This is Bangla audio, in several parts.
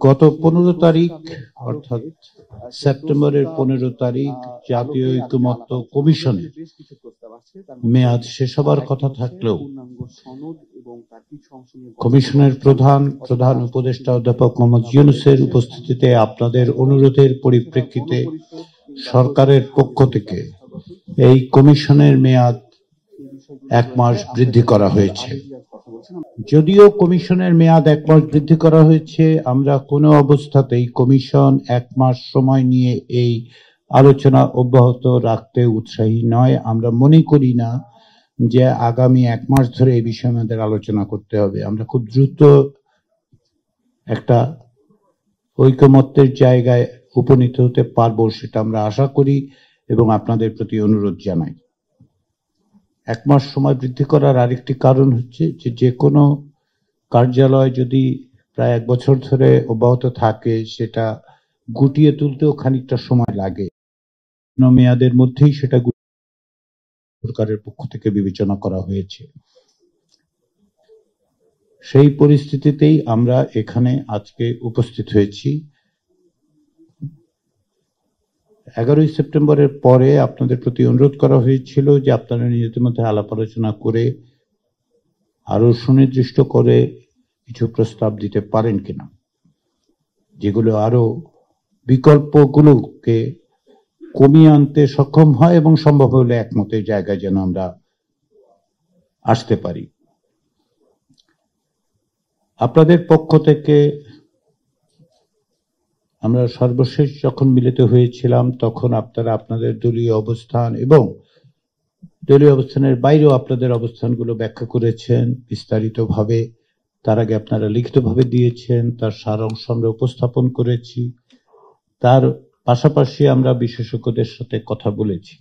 গত 15 তারিখ অর্থাৎ সেপ্টেম্বরের 15 তারিখ জাতীয় ঐকমত্য কমিশনের মেয়াদ শেষ হবার কথা থাকলেও কমিশনের প্রধান উপদেষ্টা অধ্যাপক মোহাম্মদ ইউনূসের উপস্থিতিতে আপনাদের অনুরোধের পরিপ্রেক্ষিতে সরকারের পক্ষ থেকে এই কমিশনের মেয়াদ 1 মাস বৃদ্ধি করা হয়েছে। যদিও কমিশনের মেয়াদ 1 মাস বৃদ্ধি করা হয়েছে, আমরা কোনো অবস্থাতেই কমিশন 1 মাস সময় নিয়ে এই আলোচনা অব্যাহত রাখতে উৎসাহী নয়। আমরা মনে করি না যে আগামী 1 মাস ধরে এই বিষয়ে আমাদের আলোচনা করতে হবে। আমরা খুব দ্রুত একটা ঐকমত্যের জায়গায় উপনীত হতে পারবো, সেটা আমরা আশা করি এবং আপনাদের প্রতি অনুরোধ জানাই। 1 মাস সময় বৃদ্ধি করার আরেকটি কারণ হচ্ছে যে কোনো কার্যালয় যদি প্রায় 1 বছর ধরে অব্যাহত থাকে, সেটা গুটিয়ে তুলতেও খানিকটা সময় লাগে। মেয়াদের মধ্যেই সেটা সরকারের পক্ষ থেকে বিবেচনা করা হয়েছে। সেই পরিস্থিতিতেই আমরা এখানে আজকে উপস্থিত হয়েছি। 11ই সেপ্টেম্বরের পরে আপনাদের প্রতি অনুরোধ করা হয়েছিল যে আপনারা নিজেদের মধ্যে আলাপ আলোচনা করে আরো সুনির্দিষ্ট করে কিছু প্রস্তাব দিতে পারেন কিনা, যেগুলো আরো বিকল্পগুলোকে কমিয়ে আনতে সক্ষম হয় এবং সম্ভব হলে একমতের জায়গায় যেন আমরা আসতে পারি। আপনাদের পক্ষ থেকে আমরা সর্বশেষ যখন মিলিত হয়েছিলাম তখন আপনারা আপনাদের দলীয় অবস্থান এবং দলীয় অবস্থানের বাইরেও আপনাদের অবস্থানগুলো ব্যাখ্যা করেছেন বিস্তারিতভাবে। তার আগে আপনারা লিখিতভাবে দিয়েছেন, তার সারাংশ আমরা উপস্থাপন করেছি। তার পাশাপাশি আমরা বিশেষজ্ঞদের সাথে কথা বলেছি।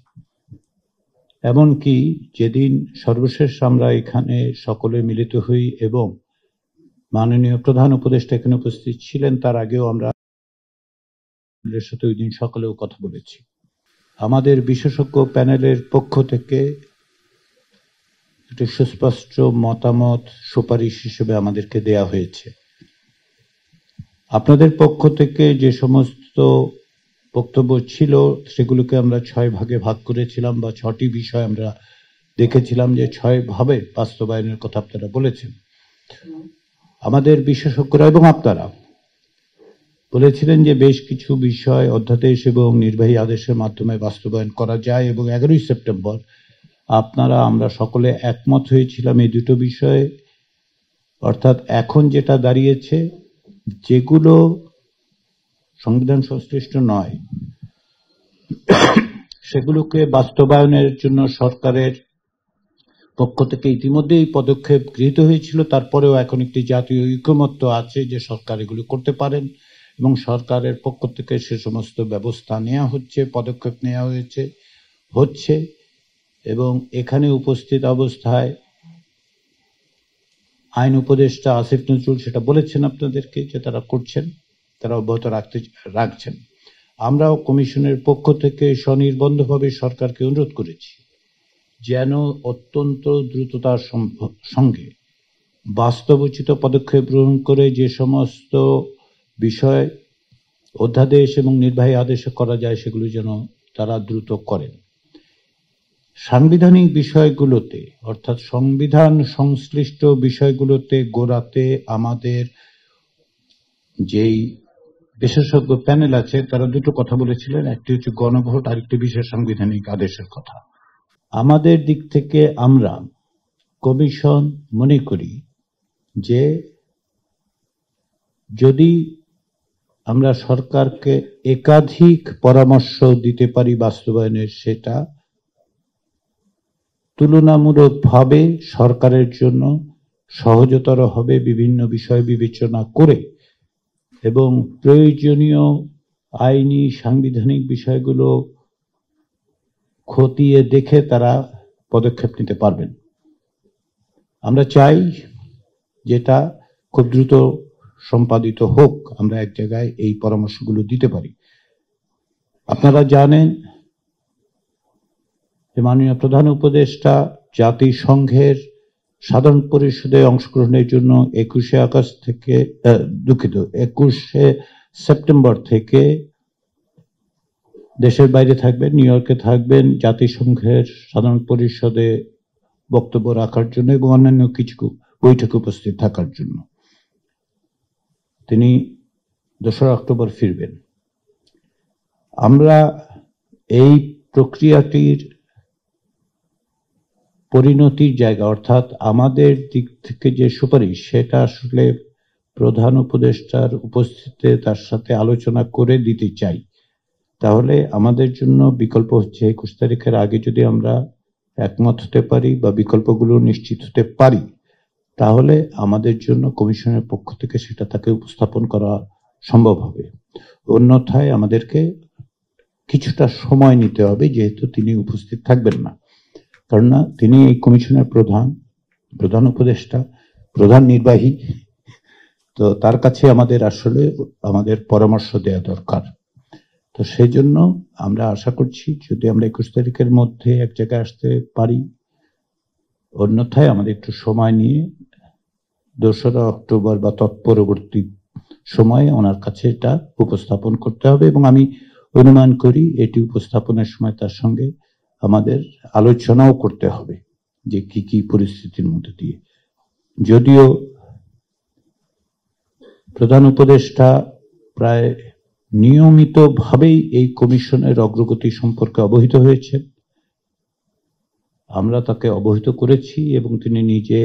এমনকি যেদিন সর্বশেষ আমরা এখানে সকলে মিলিত হই এবং মাননীয় প্রধান উপদেষ্টা এখানে উপস্থিত ছিলেন, তার আগেও আমরা সাথে ওই দিন সকালেও কথা বলেছি। আমাদের বিশেষজ্ঞ প্যানেলের পক্ষ থেকে একটি সুস্পষ্ট মতামত সুপারিশ হিসেবে আমাদেরকে দেয়া হয়েছে। আপনাদের পক্ষ থেকে যে সমস্ত বক্তব্য ছিল সেগুলোকে আমরা 6 ভাগে ভাগ করেছিলাম, বা 6টি বিষয় আমরা দেখেছিলাম যে 6 ভাবে বাস্তবায়নের কথা আপনারা বলেছেন। আমাদের বিশেষজ্ঞরা এবং আপনারা বলেছিলেন যে বেশ কিছু বিষয় অধ্যাদেশ এবং নির্বাহী আদেশের মাধ্যমে বাস্তবায়ন করা যায়, এবং 11ই সেপ্টেম্বর আমরা সকলে একমত হয়েছিলাম এই দুটো বিষয়ে। অর্থাৎ এখন যেটা দাঁড়িয়েছে, যেগুলো সংবিধান সংশ্লিষ্ট নয় সেগুলোকে বাস্তবায়নের জন্য সরকারের পক্ষ থেকে ইতিমধ্যেই পদক্ষেপ গৃহীত হয়েছিল। তারপরেও এখন একটি জাতীয় ঐকমত্য আছে যে সরকার এগুলো করতে পারেন এবং সরকারের পক্ষ থেকে সে সমস্ত ব্যবস্থা নেওয়া হচ্ছে, পদক্ষেপ নেওয়া হচ্ছে। এবং এখানে উপস্থিত অবস্থায় আইন উপদেষ্টা আসিফ নজরুল সেটা বলেছেন আপনাদেরকে যে তারা করছেন, তারা অব্যাহত রাখছেন। আমরাও কমিশনের পক্ষ থেকে স্বনির্বন্ধভাবে সরকারকে অনুরোধ করেছি যেন অত্যন্ত দ্রুততার সঙ্গে বাস্তবোচিত পদক্ষেপ গ্রহণ করে যে সমস্ত বিষয় অধ্যাদেশ এবং নির্বাহী আদেশে করা যায় সেগুলো যেন তারা দ্রুত করেন। সাংবিধানিক বিষয়গুলোতে অর্থাৎ সংবিধান সংশ্লিষ্ট বিষয়গুলোতে গোড়াতে আমাদের যেই বিশেষজ্ঞ প্যানেল আছে তারা দুটো কথা বলেছিলেন, একটি হচ্ছে গণভোট, আরেকটি বিশেষ সাংবিধানিক আদেশের কথা। আমাদের দিক থেকে আমরা কমিশন মনে করি যে যদি আমরা সরকারকে একাধিক পরামর্শ দিতে পারি বাস্তবায়নের, সেটা তুলনামূলকভাবে সরকারের জন্য সহজতর হবে বিভিন্ন বিষয় বিবেচনা করে, এবং প্রয়োজনীয় আইনি সাংবিধানিক বিষয়গুলো খতিয়ে দেখে তারা পদক্ষেপ নিতে পারবেন। আমরা চাই যেটা খুব দ্রুত সম্পাদিত হোক, আমরা এক জায়গায় এই পরামর্শগুলো দিতে পারি। আপনারা জানেন যে মাননীয় প্রধান উপদেষ্টা জাতিসংঘের সাধারণ পরিষদে অংশগ্রহণের জন্য 21 সেপ্টেম্বর থেকে দেশের বাইরে থাকবেন, নিউ ইয়র্কে থাকবেন জাতিসংঘের সাধারণ পরিষদে বক্তব্য রাখার জন্য এবং অন্যান্য কিছু বৈঠকে উপস্থিত থাকার জন্য। তিনি 2রা অক্টোবর ফিরবেন। আমরা এই প্রক্রিয়াটির পরিণতির জায়গা, অর্থাৎ আমাদের দিক থেকে যে সুপারিশ, সেটা আসলে প্রধান উপদেষ্টার উপস্থিতিতে তার সাথে আলোচনা করে দিতে চাই। তাহলে আমাদের জন্য বিকল্প হচ্ছে 21 তারিখের আগে যদি আমরা একমত হতে পারি বা বিকল্পগুলো নিশ্চিত হতে পারি, তাহলে আমাদের জন্য কমিশনের পক্ষ থেকে সেটা তাকে উপস্থাপন করা সম্ভব হবে। অন্যথায় আমাদেরকে কিছুটা সময় নিতে হবে, যেহেতু তিনি উপস্থিত থাকবেন না। কেননা তিনি এই কমিশনের প্রধান উপদেষ্টা, প্রধান নির্বাহী, তো তার কাছে আমাদের পরামর্শ দেওয়া দরকার। তো সেই জন্য আমরা আশা করছি যদি আমরা 21 তারিখের মধ্যে এক জায়গায় আসতে পারি, অন্যথায় আমাদের একটু সময় নিয়ে 2রা অক্টোবর বা তৎপরবর্তী সময়ে ওনার কাছে এটা উপস্থাপন করতে হবে। এবং আমি অনুমান করি এটি উপস্থাপনের সময় তার সঙ্গে আমাদের আলোচনাও করতে হবে যে কি কি পরিস্থিতির মধ্যে দিয়ে। যদিও প্রধান উপদেষ্টা প্রায় নিয়মিতভাবেই এই কমিশনের অগ্রগতি সম্পর্কে অবহিত হয়েছেন, আমরা তাকে অবহিত করেছি এবং তিনি নিজে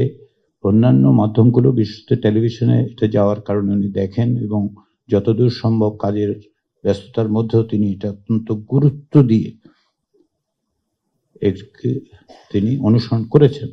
অন্যান্য মাধ্যমগুলো, বিশেষ করে টেলিভিশনে এটা যাওয়ার কারণে উনি দেখেন এবং যতদূর সম্ভব কাজের ব্যস্ততার মধ্যেও তিনি এটা অত্যন্ত গুরুত্ব দিয়ে তিনি অনুসরণ করেছেন।